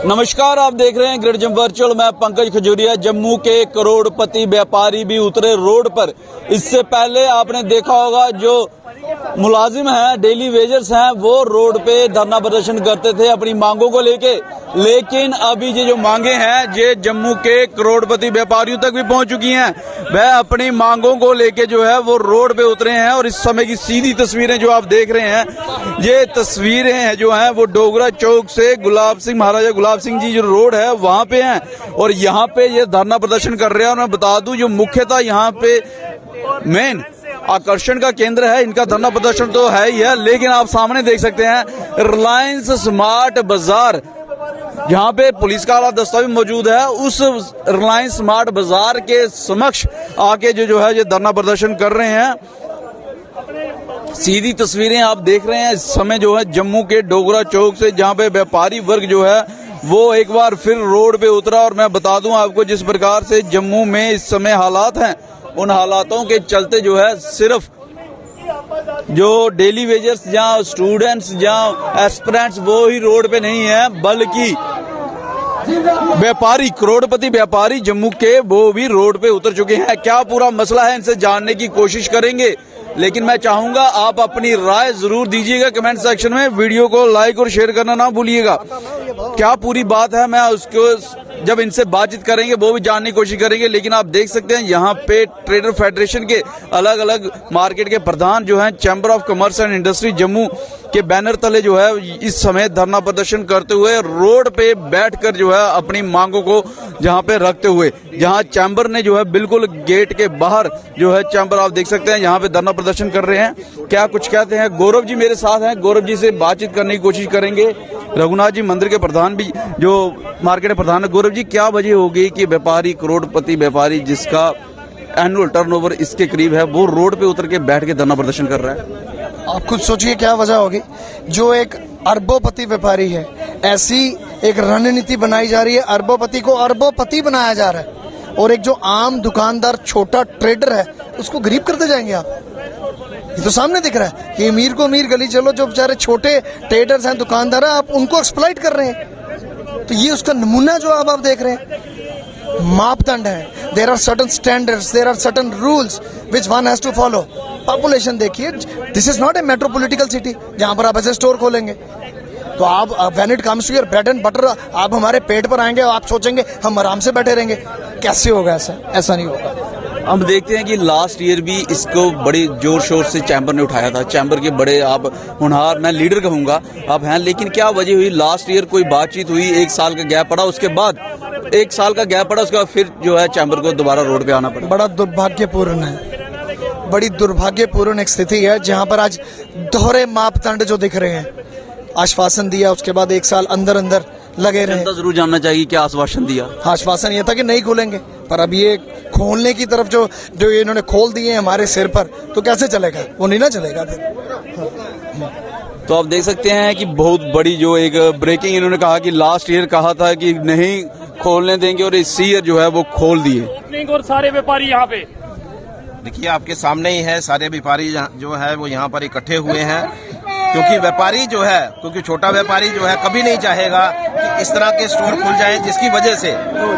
नमस्कार, आप देख रहे हैं ग्रेट जम वर्चुअल। मैं पंकज खजूरिया। जम्मू के करोड़पति व्यापारी भी उतरे रोड पर। इससे पहले आपने देखा होगा जो मुलाजिम हैं, डेली वेजर्स हैं, वो रोड पे धरना प्रदर्शन करते थे अपनी मांगों को लेके। लेकिन अभी ये जो मांगे हैं ये जम्मू के करोड़पति व्यापारियों तक भी पहुंच चुकी हैं। वह अपनी मांगों को लेके जो है वो रोड पे उतरे हैं। और इस समय की सीधी तस्वीरें जो आप देख रहे हैं, ये तस्वीरें हैं जो हैं वो डोगरा चौक से महाराजा गुलाब सिंह जी जो रोड है वहां पे हैं। और यहाँ पे ये धरना प्रदर्शन कर रहे हैं। और मैं बता दूं, जो मुख्यतः यहाँ पे मेन आकर्षण का केंद्र है, इनका धरना प्रदर्शन तो है ही है, लेकिन आप सामने देख सकते हैं रिलायंस स्मार्ट बाजार, जहां पे पुलिस का आला दस्ता भी मौजूद है। उस रिलायंस स्मार्ट बाजार के समक्ष आके जो है ये धरना प्रदर्शन कर रहे हैं। सीधी तस्वीरें आप देख रहे हैं इस समय जो है जम्मू के डोगरा चौक से, जहां पे व्यापारी वर्ग जो है वो एक बार फिर रोड पे उतरा। और मैं बता दूं आपको, जिस प्रकार से जम्मू में इस समय हालात हैं, उन हालातों के चलते जो है सिर्फ जो डेली वेजर्स या स्टूडेंट्स या एस्पिरेंट्स वो ही रोड पे नहीं है, बल्कि व्यापारी, करोड़पति व्यापारी जम्मू के वो भी रोड पे उतर चुके हैं। क्या पूरा मसला है, इनसे जानने की कोशिश करेंगे। लेकिन मैं चाहूंगा आप अपनी राय जरूर दीजिएगा कमेंट सेक्शन में। वीडियो को लाइक और शेयर करना ना भूलिएगा। क्या पूरी बात है, मैं उसको जब इनसे बातचीत करेंगे वो भी जानने की कोशिश करेंगे। लेकिन आप देख सकते हैं यहाँ पे ट्रेडर फेडरेशन के अलग अलग मार्केट के प्रधान जो हैं, chamber of commerce and industry Jammu के बैनर तले जो है इस समय धरना प्रदर्शन करते हुए रोड पे बैठकर जो है अपनी मांगों को जहाँ पे रखते हुए, जहाँ चैम्बर ने जो है बिल्कुल गेट के बाहर जो है चैम्बर आप देख सकते हैं यहाँ पे धरना प्रदर्शन कर रहे हैं। क्या कुछ कहते हैं, गौरव जी मेरे साथ हैं, गौरव जी से बातचीत करने की कोशिश करेंगे। रघुनाथ जी मंदिर के प्रधान भी जो मार्केट प्रधान है। गौरव जी, क्या वजह होगी कि व्यापारी, करोड़पति व्यापारी जिसका एनुअल टर्नओवर इसके करीब है, वो रोड पे उतर के बैठ के धरना प्रदर्शन कर रहा है? आप खुद सोचिए क्या वजह होगी। जो एक अरबोपति व्यापारी है, ऐसी एक रणनीति बनाई जा रही है, अरबोपति को अरबोपति बनाया जा रहा है। और एक जो आम दुकानदार, छोटा ट्रेडर है, उसको गरीब करते जाएंगे आप। ये तो सामने दिख रहा है कि अमीर को अमीर गली चलो, जो बेचारे छोटे ट्रेडर्स हैं, दुकानदार हैं, आप उनको एक्सप्लॉइट कर रहे हैं। तो ये उसका नमूना जो आप देख रहे हैं, मापदंड है। There are certain standards, there are certain rules which one has to follow. Population देखिए, this is not a metropolitan city जहां पर आप ऐसे स्टोर खोलेंगे। तो आप when it comes to your bread and butter, आप हमारे पेट पर आएंगे और आप सोचेंगे हम आराम से बैठे रहेंगे। कैसे होगा ऐसा नहीं होगा। हम देखते हैं कि लास्ट ईयर भी इसको बड़ी जोर शोर से चैम्बर ने उठाया था। चैम्बर के बड़े आप होनहार, मैं लीडर कहूंगा आप हैं, लेकिन क्या वजह हुई, लास्ट ईयर कोई बातचीत हुई, एक साल का गैप पड़ा, उसके बाद एक साल का गैप पड़ा, उसके बाद फिर जो है चैम्बर को दोबारा रोड पे आना पड़ा। बड़ा दुर्भाग्यपूर्ण है, बड़ी दुर्भाग्यपूर्ण एक स्थिति है जहां पर आज दोहरे मापदंड जो दिख रहे हैं। आश्वासन दिया, उसके बाद एक साल अंदर लगे रहे। जनता जरूर जानना चाहिए क्या आश्वासन दिया। आश्वासन ये था कि नहीं खोलेंगे, पर अब ये खोलने की तरफ जो इन्होंने खोल दिए हमारे सिर पर, तो कैसे चलेगा, वो नहीं ना चलेगा फिर। तो आप देख सकते हैं कि बहुत बड़ी जो एक ब्रेकिंग इन्होंने कहा कि लास्ट ईयर कहा था कि नहीं खोलने देंगे और इस ईयर जो है वो खोल दिए। और सारे व्यापारी यहाँ पे देखिए आपके सामने ही है, सारे व्यापारी जो है वो यहाँ पर इकट्ठे हुए हैं। क्योंकि व्यापारी जो है, क्योंकि छोटा व्यापारी जो है कभी नहीं चाहेगा कि इस तरह के स्टोर खुल जाए जिसकी वजह से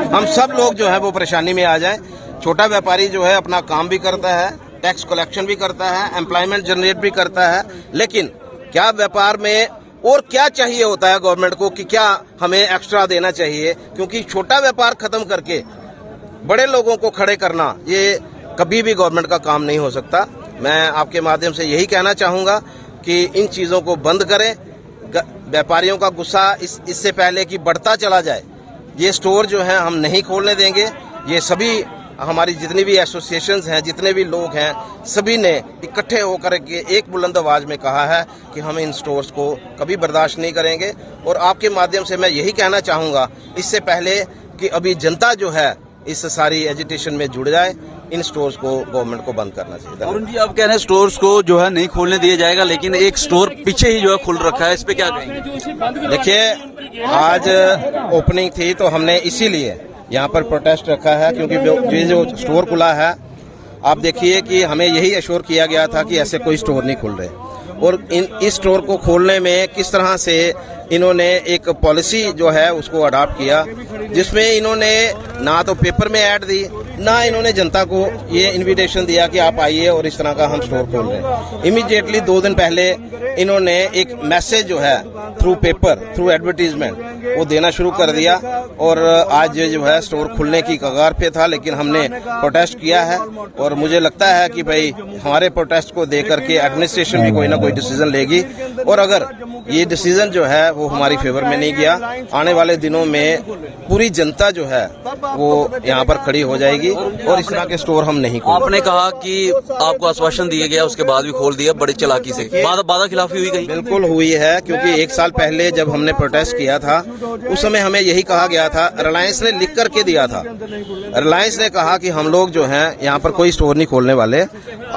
हम सब लोग जो है वो परेशानी में आ जाए। छोटा व्यापारी जो है अपना काम भी करता है, टैक्स कलेक्शन भी करता है, एम्प्लॉयमेंट जनरेट भी करता है। लेकिन क्या व्यापार में और क्या चाहिए होता है गवर्नमेंट को कि क्या हमें एक्स्ट्रा देना चाहिए, क्योंकि छोटा व्यापार खत्म करके बड़े लोगों को खड़े करना ये कभी भी गवर्नमेंट का काम नहीं हो सकता। मैं आपके माध्यम से यही कहना चाहूंगा कि इन चीजों को बंद करें। व्यापारियों का गुस्सा इससे पहले कि बढ़ता चला जाए, ये स्टोर जो है हम नहीं खोलने देंगे। ये सभी हमारी जितनी भी एसोसिएशंस हैं, जितने भी लोग हैं, सभी ने इकट्ठे होकर के एक बुलंद आवाज में कहा है कि हम इन स्टोर्स को कभी बर्दाश्त नहीं करेंगे। और आपके माध्यम से मैं यही कहना चाहूंगा, इससे पहले कि अभी जनता जो है इस सारी एजिटेशन में जुड़ जाए, इन स्टोर्स को गवर्नमेंट को बंद करना चाहिए। अरुण जी, आप कह रहे हैं स्टोर्स को जो है नहीं खोलने दिया जाएगा, लेकिन एक स्टोर पीछे ही जो है खुल रखा है, इस पे क्या कहेंगे? देखिए, आज ओपनिंग थी तो हमने इसीलिए यहाँ पर प्रोटेस्ट रखा है, क्योंकि ये जो स्टोर खुला है, आप देखिए कि हमें यही एश्योर किया गया था कि ऐसे कोई स्टोर नहीं खुल रहे। और इस स्टोर को खोलने में किस तरह से इन्होंने एक पॉलिसी जो है उसको अडॉप्ट किया, जिसमें इन्होंने ना तो पेपर में ऐड दी, ना इन्होंने जनता को ये इनविटेशन दिया कि आप आइए और इस तरह का हम स्टोर खोल रहे हैं। इमीडिएटली 2 दिन पहले इन्होंने एक मैसेज जो है थ्रू पेपर, थ्रू एडवर्टीजमेंट वो देना शुरू कर दिया और आज जो है स्टोर खुलने की कगार पे था, लेकिन हमने प्रोटेस्ट किया है और मुझे लगता है कि भाई हमारे प्रोटेस्ट को देकर के एडमिनिस्ट्रेशन भी कोई ना कोई डिसीजन लेगी और अगर ये डिसीजन जो है वो हमारी फेवर में नहीं गया, आने वाले दिनों में पूरी जनता जो है वो यहाँ पर खड़ी हो जाएगी और इस तरह के स्टोर हम नहीं खोलेंगे। आपने कहा कि आपको आश्वासन दिया गया, उसके बाद भी खोल दिया बड़ी चालाकी से, बाधा खिलाफी हुई कहीं? बिल्कुल हुई है, क्योंकि 1 साल पहले जब हमने प्रोटेस्ट किया था उस समय हमें यही कहा गया था, रिलायंस ने लिख करके दिया था, रिलायंस ने कहा कि हम लोग जो है यहाँ पर कोई स्टोर नहीं खोलने वाले।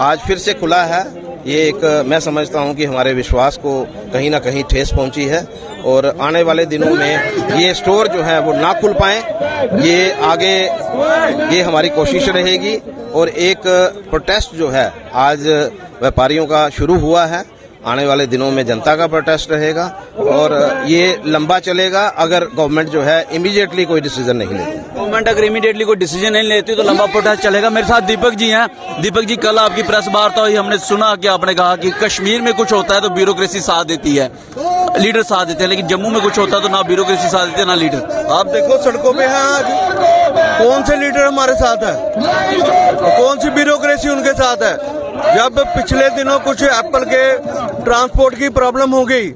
आज फिर से खुला है, ये एक मैं समझता हूँ कि हमारे विश्वास को कहीं ना कहीं ठेस पहुंची है और आने वाले दिनों में ये स्टोर जो है वो ना खुल पाए, ये आगे ये हमारी कोशिश रहेगी। और एक प्रोटेस्ट जो है आज व्यापारियों का शुरू हुआ है, आने वाले दिनों में जनता का प्रोटेस्ट रहेगा और ये लंबा चलेगा अगर गवर्नमेंट जो है इमीडिएटली कोई डिसीजन नहीं लेती। गवर्नमेंट अगर इमीडिएटली कोई डिसीजन नहीं लेती तो लंबा प्रोटेस्ट चलेगा। मेरे साथ दीपक जी हैं। दीपक जी, कल आपकी प्रेस वार्ता हुई, हमने सुना कि आपने कहा कि कश्मीर में कुछ होता है तो ब्यूरोक्रेसी साथ देती है, लीडर साथ देते हैं, लेकिन जम्मू में कुछ होता है तो ना ब्यूरोक्रेसी साथ देती है ना लीडर। आप देखो सड़कों पे हैं आज, कौन से लीडर हमारे साथ है, कौन सी ब्यूरोक्रेसी उनके साथ है। जब पिछले दिनों कुछ एप्पल के ट्रांसपोर्ट की प्रॉब्लम हो गई,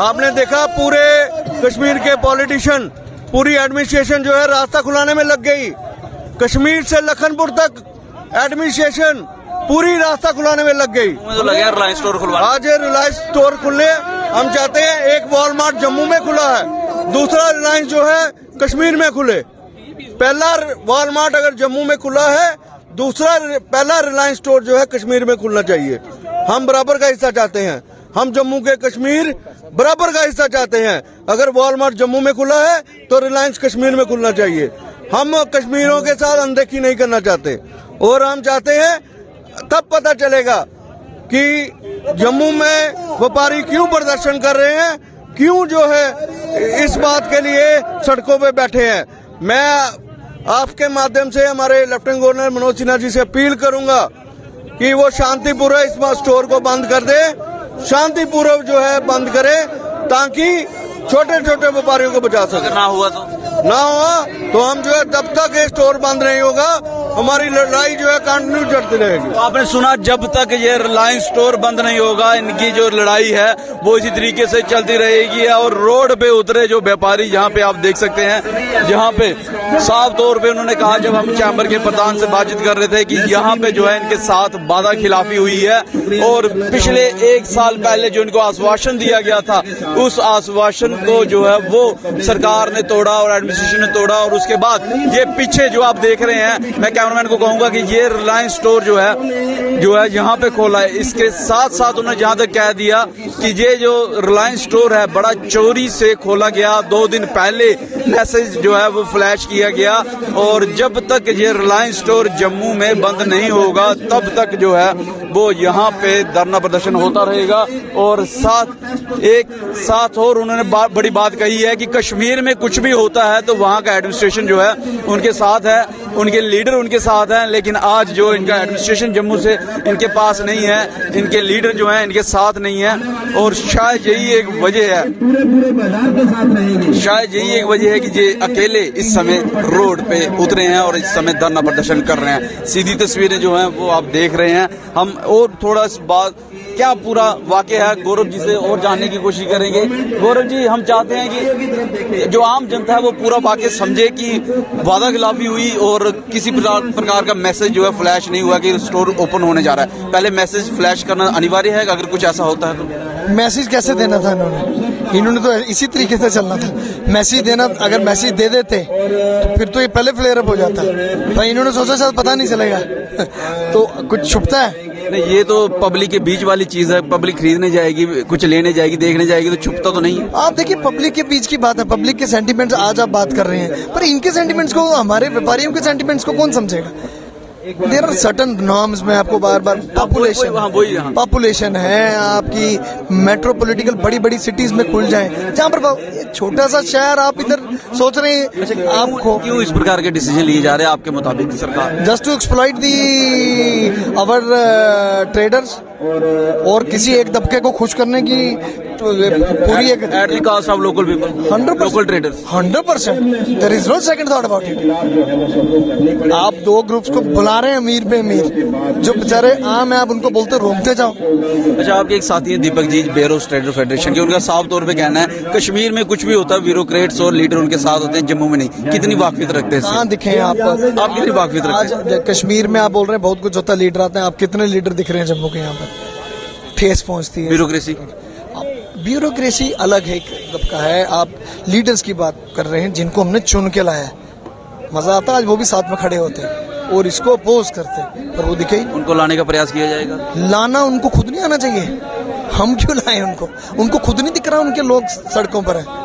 आपने देखा पूरे कश्मीर के पॉलिटिशियन, पूरी एडमिनिस्ट्रेशन जो है रास्ता खुलाने में लग गई। कश्मीर से लखनपुर तक एडमिनिस्ट्रेशन पूरी रास्ता खुलाने में लग गई। तो लगे रिलायंस स्टोर खुलवा, आज रिलायंस स्टोर खुलने हम चाहते हैं। एक वॉलमार्ट जम्मू में खुला है, दूसरा रिलायंस जो है कश्मीर में खुले। पहला वॉलमार्ट अगर जम्मू में खुला है, पहला रिलायंस स्टोर जो है कश्मीर में खुलना चाहिए। हम बराबर का हिस्सा चाहते हैं, हम जम्मू के कश्मीर बराबर का हिस्सा चाहते हैं। अगर वॉलमार्ट जम्मू में खुला है तो रिलायंस कश्मीर में खुलना चाहिए। हम कश्मीरियों के साथ अनदेखी नहीं करना चाहते और हम चाहते हैं तब पता चलेगा कि जम्मू में व्यापारी क्यों प्रदर्शन कर रहे हैं, क्यों जो है इस बात के लिए सड़कों पे बैठे हैं। मैं आपके माध्यम से हमारे लेफ्टिनेंट गवर्नर मनोज सिन्हा जी से अपील करूंगा कि वो शांतिपूर्वक इस स्टोर को बंद कर दे, शांतिपूर्वक जो है बंद करे, ताकि छोटे छोटे व्यापारियों को बचा सके। ना हुआ तो हम जो है तब तक ये स्टोर बंद नहीं होगा, हमारी लड़ाई जो है कंटिन्यू चलती रहेगी। तो आपने सुना, जब तक ये रिलायंस स्टोर बंद नहीं होगा इनकी जो लड़ाई है वो इसी तरीके से चलती रहेगी। और रोड पे उतरे जो व्यापारी, यहाँ पे आप देख सकते हैं, जहाँ पे साफ तौर पे उन्होंने कहा, जब हम चैम्बर के प्रधान से बातचीत कर रहे थे, कि यहाँ पे जो है इनके साथ बाधा खिलाफी हुई है और पिछले 1 साल पहले जो इनको आश्वासन दिया गया था उस आश्वासन को जो है वो सरकार ने तोड़ा और एडमिनिस्ट्रेशन ने तोड़ा। और उसके बाद ये पीछे जो आप देख रहे हैं, मैं कैमरामैन को कहूंगा कि ये रिलायंस स्टोर जो है यहाँ पे खोला है। इसके साथ साथ उन्होंने जहां तक कह दिया कि ये जो रिलायंस स्टोर है बड़ा चोरी से खोला गया। 2 दिन पहले मैसेज जो है वो फ्लैश किया गया और जब तक ये रिलायंस स्टोर जम्मू में बंद नहीं होगा तब तक जो है वो यहाँ पे धरना प्रदर्शन होता रहेगा। और साथ और उन्होंने बड़ी बात कही है कि कश्मीर में कुछ भी होता है तो वहाँ का एडमिनिस्ट्रेशन जो है उनके साथ है, उनके लीडर उनके साथ हैं। लेकिन आज जो इनका एडमिनिस्ट्रेशन जम्मू से इनके पास नहीं है, इनके लीडर जो हैं इनके साथ नहीं है। और शायद यही एक वजह है कि ये अकेले इस समय रोड पे उतरे हैं और इस समय धरना प्रदर्शन कर रहे हैं। सीधी तस्वीरें जो हैं वो आप देख रहे हैं। हम और थोड़ा इस बात क्या पूरा वाकया है गौरव जी से और जानने की कोशिश करेंगे। गौरव जी, हम चाहते हैं कि जो आम जनता है वो पूरा वाकया समझे कि वादा खिलाफी हुई और किसी प्रकार का मैसेज जो है फ्लैश नहीं हुआ कि स्टोर ओपन होने जा रहा है। पहले मैसेज फ्लैश करना अनिवार्य है, अगर कुछ ऐसा होता है तो। मैसेज कैसे देना था इन्होंने तो इसी तरीके से चलना था। मैसेज देना, अगर मैसेज दे देते तो फिर तो ये पहले फ्लेयर अप हो जाता, तो इन्होंने सोचा शायद पता नहीं चलेगा तो कुछ छुपता है। नहीं, ये तो पब्लिक के बीच वाली चीज है। पब्लिक खरीदने जाएगी, कुछ लेने जाएगी, देखने जाएगी, तो छुपता तो नहीं है। आप देखिए, पब्लिक के बीच की बात है, पब्लिक के सेंटीमेंट्स आज आप बात कर रहे हैं, पर इनके सेंटीमेंट्स को, हमारे व्यापारियों के सेंटीमेंट्स को कौन समझेगा। देयर आर सर्टन नॉर्म्स में आपको बार बार पॉपुलेशन है आपकी मेट्रोपॉलिटिकल बड़ी बड़ी सिटीज में खुल जाए, जहाँ पर छोटा सा शहर आप इधर सोच रहे हैं आपको क्यों इस प्रकार के डिसीजन लिए जा रहे हैं आपके मुताबिक सरकार? Just to exploit the our traders और किसी एक दबके को खुश करने की पूरी एक at the cost of local people, 100% local traders. 100% there is no second thought about it. आप दो ग्रुप्स को बुला रहे हैं अमीर पे अमीर, जो बेचारे आम है आप उनको बोलते रोकते जाओ। अच्छा, आपके एक साथी हैं Deepak ji, bureaus trader federation के, उनका साफ तौर पे कहना है कश्मीर में कुछ भी होता है ब्यूरोक्रेट्स और लीडर उनके साथ होते हैं, जम्मू में नहीं। कितनी वाकफियत रखते हैं? कहाँ दिखे आप कितनी वाकफियत रखते हैं? आज कश्मीर में आप बोल रहे हैं बहुत कुछ होता है, लीडर आते हैं, आप कितने लीडर दिख रहे हैं जम्मू के? यहाँ पर ठेस पहुंचती है। ब्यूरोक्रेसी अलग है, एक तबका है। आप लीडर्स की बात कर रहे हैं जिनको हमने चुन के लाया है। मजा आता है आज वो भी साथ में खड़े होते हैं और इसको अपोज करते हैं, पर वो दिखे। उनको लाने का प्रयास किया जाएगा। लाना उनको खुद नहीं आना चाहिए, हम क्यों लाए उनको खुद नहीं दिख रहा उनके लोग सड़कों पर है।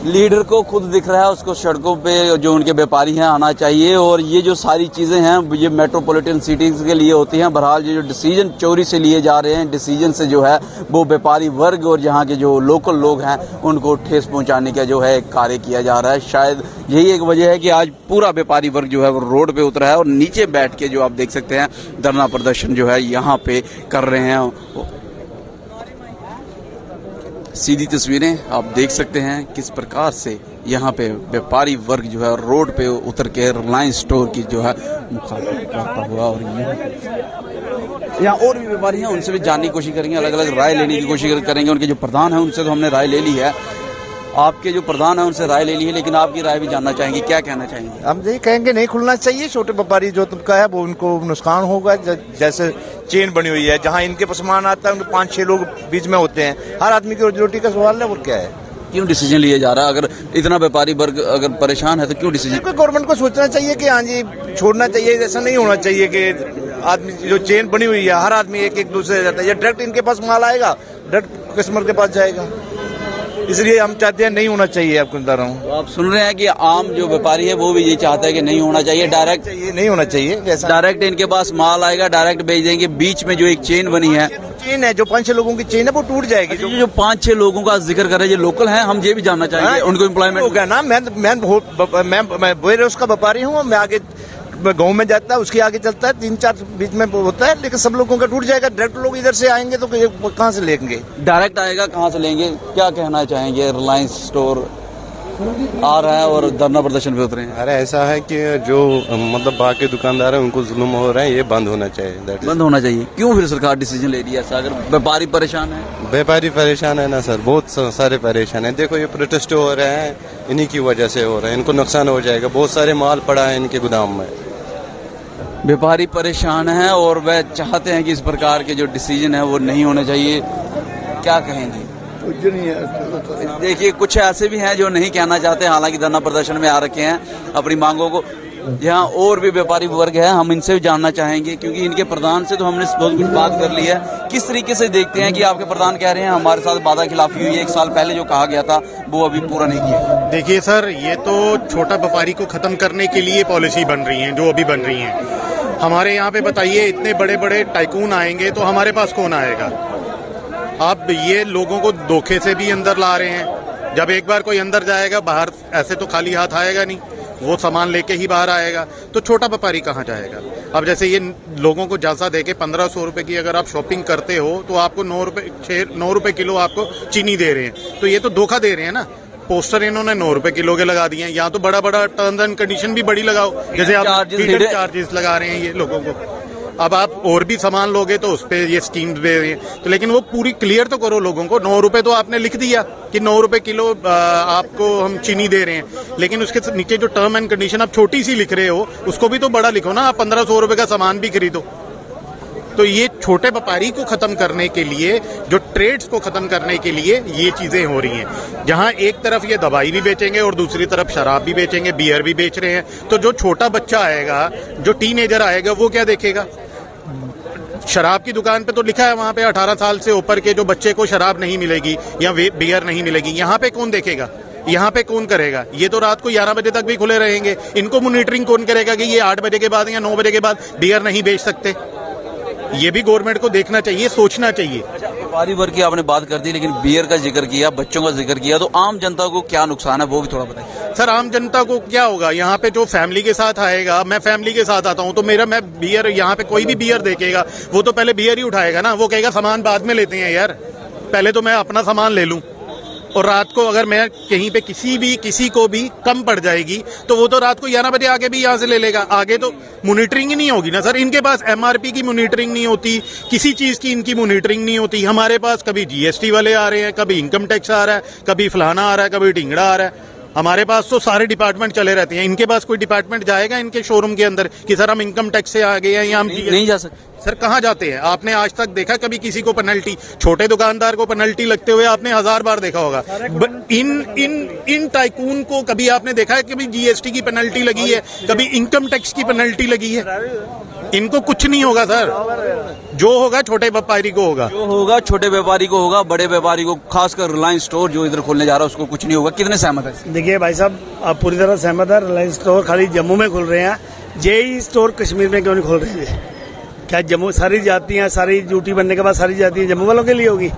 लीडर को खुद दिख रहा है, उसको सड़कों पे जो उनके व्यापारी हैं आना चाहिए। और ये जो सारी चीजें हैं ये मेट्रोपॉलिटन सिटीज के लिए होती हैं। बहरहाल ये जो डिसीजन चोरी से लिए जा रहे हैं, डिसीजन से जो है वो व्यापारी वर्ग और यहाँ के जो लोकल लोग हैं उनको ठेस पहुंचाने का जो है कार्य किया जा रहा है। शायद यही एक वजह है कि आज पूरा व्यापारी वर्ग जो है वो रोड पे उतरा है और नीचे बैठ के जो आप देख सकते हैं धरना प्रदर्शन जो है यहाँ पे कर रहे हैं। सीधी तस्वीरें आप देख सकते हैं किस प्रकार से यहाँ पे व्यापारी वर्ग जो है रोड पे उतर के रिलायंस स्टोर की जो है मुखातिब करता हुआ। और यहाँ और भी व्यापारी हैं, उनसे भी जानने की कोशिश करेंगे, अलग अलग राय लेने की कोशिश करेंगे। उनके जो प्रधान हैं उनसे तो हमने राय ले ली है, आपके जो प्रधान है उनसे राय ले ली है, लेकिन आपकी राय भी जानना चाहेंगे, क्या कहना चाहेंगे? हम यही कहेंगे नहीं खुलना चाहिए। छोटे व्यापारी जो तुमका है वो उनको नुकसान होगा। जैसे चेन बनी हुई है, जहाँ इनके पास सामान आता है उनके 5-6 लोग बीच में होते हैं। हर आदमी की रोजी रोटी का सवाल है, और क्या है? क्यों डिसीजन लिया जा रहा है? अगर इतना व्यापारी वर्ग अगर परेशान है तो क्यों डिसीजन? गवर्नमेंट को सोचना चाहिए कि हाँ जी छोड़ना चाहिए। ऐसा नहीं होना चाहिए कि आदमी जो चेन बनी हुई है हर आदमी एक दूसरे से जाता है। डायरेक्ट इनके पास माल आएगा, डायरेक्ट कस्टमर के पास जाएगा। इसलिए हम चाहते हैं नहीं होना चाहिए। आपको बता रहा हूँ, तो आप सुन रहे हैं कि आम जो व्यापारी है वो भी ये चाहता है कि नहीं होना चाहिए, डायरेक्ट चाहिए नहीं होना चाहिए। जैसा डायरेक्ट इनके पास माल आएगा, डायरेक्ट भेज देंगे। बीच में जो एक चेन बनी है, चेन है जो 5-6 लोगों की चेन है वो टूट जाएगी। जो 5-6 लोगों का जिक्र कर रहे हैं ये लोकल हैं, हम ये भी जानना चाहेंगे उनको एम्प्लॉयमेंट हो गया ना। मैं बेरोज का व्यापारी हूँ, मैं आगे गाँव में जाता है, उसके आगे चलता है, 3-4 बीच में होता है, लेकिन सब लोगों का टूट जाएगा। डायरेक्ट लोग इधर से आएंगे तो कहाँ से लेंगे? डायरेक्ट आएगा, कहाँ से लेंगे? क्या कहना चाहेंगे? रिलायंस स्टोर आ रहा है और धरना प्रदर्शन पे उतरे हैं। अरे ऐसा है कि जो मतलब बाकी दुकानदार है उनको जुल्म हो रहे हैं, ये बंद होना चाहिए। बंद होना चाहिए। क्यों फिर सरकार डिसीजन ले रही है ऐसा? अगर व्यापारी परेशान है, व्यापारी परेशान है ना सर, बहुत सारे परेशान है। देखो ये प्रोटेस्ट हो रहे हैं, इन्हीं की वजह से हो रहे हैं। इनको नुकसान हो जाएगा, बहुत सारे माल पड़ा है इनके गोदाम में। व्यापारी परेशान है और वह चाहते हैं कि इस प्रकार के जो डिसीजन है वो नहीं होने चाहिए। क्या कहेंगे? देखिए कुछ ऐसे भी हैं जो नहीं कहना चाहते, हालांकि धरना प्रदर्शन में आ रखे हैं अपनी मांगों को। यहाँ और भी व्यापारी वर्ग है, हम इनसे भी जानना चाहेंगे, क्योंकि इनके प्रधान से तो हमने बहुत कुछ बात कर ली है। किस तरीके से देखते हैं कि आपके प्रधान कह रहे हैं हमारे साथ वादा खिलाफी हुई है, 1 साल पहले जो कहा गया था वो अभी पूरा नहीं किया? देखिए सर, ये तो छोटा व्यापारी को खत्म करने के लिए पॉलिसी बन रही है जो अभी बन रही है। हमारे यहाँ पे बताइए इतने बड़े बड़े टाइकून आएंगे तो हमारे पास कौन आएगा? आप ये लोगों को धोखे से भी अंदर ला रहे हैं। जब एक बार कोई अंदर जाएगा, बाहर ऐसे तो खाली हाथ आएगा नहीं, वो सामान लेके ही बाहर आएगा। तो छोटा व्यापारी कहाँ जाएगा? अब जैसे ये लोगों को जासा देके 1500 रुपए की अगर आप शॉपिंग करते हो तो आपको 9 रुपए किलो आपको चीनी दे रहे हैं, तो ये तो धोखा दे रहे हैं ना। पोस्टर इन्होंने 9 रुपए किलो के लगा दिए हैं। यहाँ तो बड़ा बड़ा टर्म्स एंड कंडीशन भी बड़ी लगाओ, जैसे आप चार्जेस लगा रहे हैं ये लोगों को। अब आप और भी सामान लोगे तो उस पे ये स्कीम दे रहे हैं, तो लेकिन वो पूरी क्लियर तो करो लोगों को। 9 रुपए तो आपने लिख दिया कि 9 रुपए किलो आपको हम चीनी दे रहे हैं, लेकिन उसके नीचे जो टर्म एंड कंडीशन आप छोटी सी लिख रहे हो उसको भी तो बड़ा लिखो ना। आप 1500 रुपए का सामान भी खरीदो। तो ये छोटे व्यापारी को खत्म करने के लिए, जो ट्रेड्स को खत्म करने के लिए ये चीजें हो रही हैं। जहां एक तरफ ये दवाई भी बेचेंगे और दूसरी तरफ शराब भी बेचेंगे, बियर भी बेच रहे हैं, तो जो छोटा बच्चा आएगा, जो टीनेजर आएगा, वो क्या देखेगा? शराब की दुकान पे तो लिखा है वहां पे 18 साल से ऊपर के जो बच्चे को शराब नहीं मिलेगी या बियर नहीं मिलेगी। यहाँ पे कौन देखेगा? यहाँ पे कौन करेगा? ये तो रात को 11 बजे तक भी खुले रहेंगे। इनको मॉनिटरिंग कौन करेगा कि ये 8 बजे के बाद या 9 बजे के बाद बियर नहीं बेच सकते? ये भी गवर्नमेंट को देखना चाहिए, सोचना चाहिए। व्यापारी वर्ग की आपने बात कर दी, लेकिन बियर का जिक्र किया, बच्चों का जिक्र किया, तो आम जनता को क्या नुकसान है वो भी थोड़ा बताइए। सर, आम जनता को क्या होगा? यहाँ पे जो फैमिली के साथ आएगा, मैं फैमिली के साथ आता हूँ तो मैं बियर, यहाँ पे कोई भी बियर देखेगा वो तो पहले बियर ही उठाएगा ना। वो कहेगा सामान बाद में लेते हैं यार, पहले तो मैं अपना सामान ले लूं। और रात को अगर मैं कहीं पे किसी को भी कम पड़ जाएगी तो वो तो रात को 11 बजे आके भी यहाँ से ले लेगा। आगे तो मॉनिटरिंग ही नहीं होगी ना सर। इनके पास एमआरपी की मॉनिटरिंग नहीं होती, किसी चीज की इनकी मॉनिटरिंग नहीं होती। हमारे पास कभी जीएसटी वाले आ रहे हैं, कभी इनकम टैक्स आ रहा है, कभी फलाना आ रहा है, कभी ढिंगड़ा आ रहा है। हमारे पास तो सारे डिपार्टमेंट चले रहते हैं। इनके पास कोई डिपार्टमेंट जाएगा इनके शोरूम के अंदर कि सर हम इनकम टैक्स से आ गए हैं या हम नहीं जा सकते? सर कहाँ जाते हैं? आपने आज तक देखा कभी किसी को पेनल्टी, छोटे दुकानदार को पेनल्टी लगते हुए आपने 1000 बार देखा होगा। इन टाइकून को कभी आपने देखा है कभी जीएसटी की पेनल्टी लगी है, कभी इनकम टैक्स की पेनल्टी लगी है? इनको कुछ नहीं होगा सर। जो होगा छोटे व्यापारी को होगा, जो होगा छोटे व्यापारी को होगा, बड़े व्यापारी को, खासकर रिलायंस स्टोर जो इधर खोलने जा रहा है उसको कुछ नहीं होगा। कितने सहमत है? देखिए भाई साहब, आप पूरी तरह सहमत है। रिलायंस स्टोर खाली जम्मू में खुल रहे हैं, जेई स्टोर कश्मीर में क्यों नहीं खोल रहे हैं? क्या जम्मू सारी जातियां, सारी ड्यूटी बनने के बाद सारी जातियां जम्मू वालों के लिए होगी?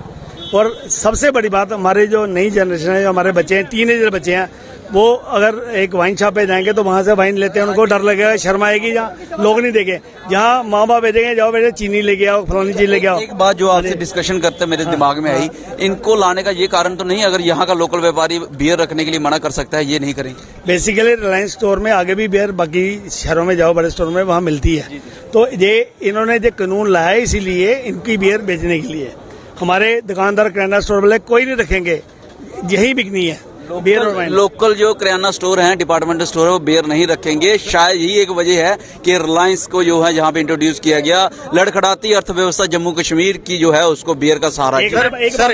और सबसे बड़ी बात, हमारे जो नई जनरेशन है, जो हमारे बच्चे हैं, टीनेजर बच्चे हैं, वो अगर एक वाइन शॉप पे जाएंगे तो वहां से वाइन लेते हैं, उनको डर लगेगा, शर्म आएगी। जहाँ लोग नहीं देखे, जहाँ माँ बाप भेजेंगे, जाओ बेटे चीनी लेके आओ, फलानी चीज लेके आओ। एक बात जो आपसे डिस्कशन करते मेरे दिमाग में आई, इनको लाने का ये कारण तो नहीं, अगर यहाँ का लोकल व्यापारी बियर रखने के लिए मना कर सकता है, ये नहीं करेंगे? बेसिकली रिलायंस स्टोर में आगे भी बियर, बाकी शहरों में जाओ बड़े स्टोर में, वहाँ मिलती है। तो ये इन्होंने जो कानून लाया है इसीलिए इनकी बियर बेचने के लिए। हमारे दुकानदार किराना स्टोर वाले कोई नहीं रखेंगे, यही बिकनी है बियर और वाइन। लोकल जो किराना स्टोर है, डिपार्टमेंटल स्टोर है, वो बियर नहीं रखेंगे। शायद यही एक वजह है कि रिलायंस को जो है जहाँ पे इंट्रोड्यूस किया गया, लड़खड़ाती अर्थव्यवस्था जम्मू कश्मीर की जो है उसको बियर का सहारा। सर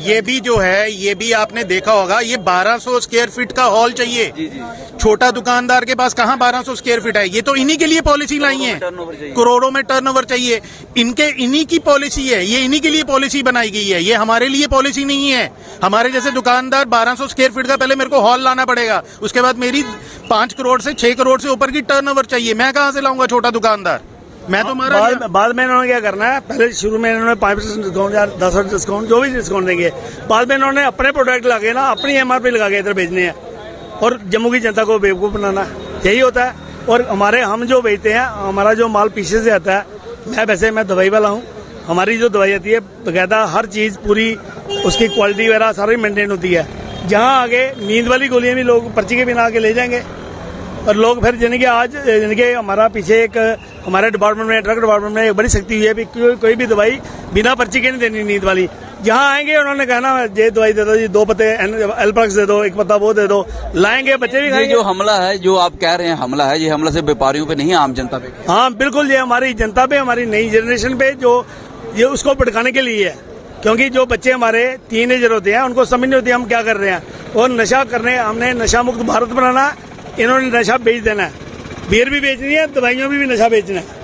ये भी जो है, ये भी आपने देखा होगा, ये 1200 स्क्वायर फीट का हॉल चाहिए। छोटा दुकानदार के पास कहाँ 1200 स्क्वायर फीट है? ये तो इन्हीं के लिए पॉलिसी लाई है, करोड़ों में टर्नओवर चाहिए। इन्हीं की पॉलिसी है, ये इन्हीं के लिए पॉलिसी बनाई गई है, ये हमारे लिए पॉलिसी नहीं है। हमारे जैसे दुकानदार 1200 स्क्वायर फीट का पहले मेरे को हॉल लाना पड़ेगा, उसके बाद मेरी 5 करोड़ से 6 करोड़ से ऊपर की टर्नओवर चाहिए। मैं कहाँ से लाऊंगा छोटा दुकानदार? मैं तो बाद में इन्होंने क्या करना है, पहले शुरू में इन्होंने 5% डिस्काउंट या 10% डिस्काउंट, जो भी डिस्काउंट देंगे, बाद में इन्होंने अपने प्रोडक्ट लगे ना, अपनी एमआरपी लगा के इधर भेजने हैं और जम्मू की जनता को बेवकूफ बनाना, यही होता है। और हम जो बेचते हैं, हमारा जो माल पीछे से आता है, मैं दवाई वाला हूँ, हमारी जो दवाई आती है बकायदा हर चीज पूरी उसकी क्वालिटी वगैरह सारी मेंटेन होती है। जहाँ आगे नींद वाली गोलियां भी लोग पर्ची के बिना आके ले जाएंगे और लोग फिर जिनके हमारा पीछे एक हमारे डिपार्टमेंट में, ट्रक डिपार्टमेंट में एक बड़ी सख्ती हुई है, कोई भी दवाई बिना पर्ची के नहीं देनी नींद वाली। जहाँ आएंगे उन्होंने कहना ये दवाई दे दो जी, 2 पत्ते एल्प्रेक्स दे दो, 1 पत्ता वो दे दो, लाएंगे बच्चे भी खाएंगे। जो हमला है, जो आप कह रहे हैं हमला है, ये हमला सिर्फ व्यापारियों पे नहीं, आम जनता पे। हाँ बिल्कुल, ये हमारी जनता पे, हमारी नई जनरेशन पे, जो ये उसको भड़काने के लिए है। क्योंकि जो बच्चे हमारे टीनेजर होते हैं, उनको समझ नहीं होती हम क्या कर रहे हैं, और नशा करने, हमने नशा मुक्त भारत बनाना, इन्होंने नशा बेच देना है, बियर भी बेचनी है, दवाइयों में भी नशा बेचना है।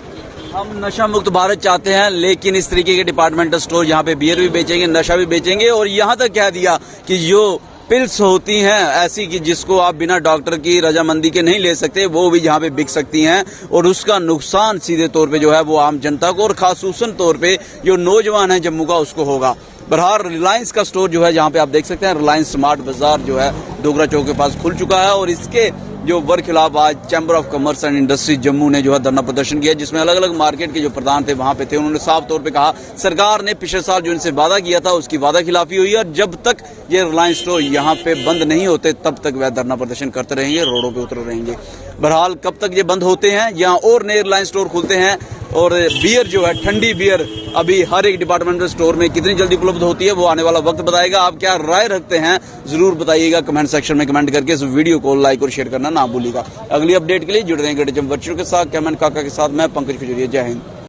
हम नशा मुक्त भारत चाहते हैं, लेकिन इस तरीके के डिपार्टमेंटल स्टोर यहाँ पे बियर भी बेचेंगे, नशा भी बेचेंगे, और यहाँ तक कह दिया कि जो पिल्स होती हैं ऐसी कि जिसको आप बिना डॉक्टर की रजामंदी के नहीं ले सकते, वो भी यहाँ पे बिक सकती हैं, और उसका नुकसान सीधे तौर पे जो है वो आम जनता को और खासूसन तौर पे जो नौजवान है जम्मू का उसको होगा। बहरहाल रिलायंस का स्टोर जो है, जहाँ पे आप देख सकते हैं रिलायंस स्मार्ट बाजार जो है डोगरा चौक के पास खुल चुका है, और इसके जो वर्ग खिलाफ आज chamber of commerce and industry Jammu ने जो है धरना प्रदर्शन किया, जिसमें अलग अलग मार्केट के जो प्रधान थे वहां पे थे। उन्होंने साफ तौर पे कहा सरकार ने पिछले साल जो इनसे वादा किया था उसकी वादा खिलाफी हुई है, और जब तक ये रिलायंस स्टोर यहाँ पे बंद नहीं होते तब तक वह धरना प्रदर्शन करते रहेंगे, रोडों पे उतरे रहेंगे। बहरहाल कब तक ये बंद होते हैं या और नए रिलायंस स्टोर खुलते हैं, और बियर जो है, ठंडी बियर अभी हर एक डिपार्टमेंटल स्टोर में कितनी जल्दी उपलब्ध होती है वो आने वाला वक्त बताएगा। आप क्या राय रखते हैं जरूर बताइएगा कमेंट सेक्शन में कमेंट करके। इस वीडियो को लाइक और शेयर करना ना भूलिएगा। अगली अपडेट के लिए जुड़ रहेंगे वर्चुअल के साथ, कैमन काका के साथ मैं पंकज खजूरिया। जय हिंद।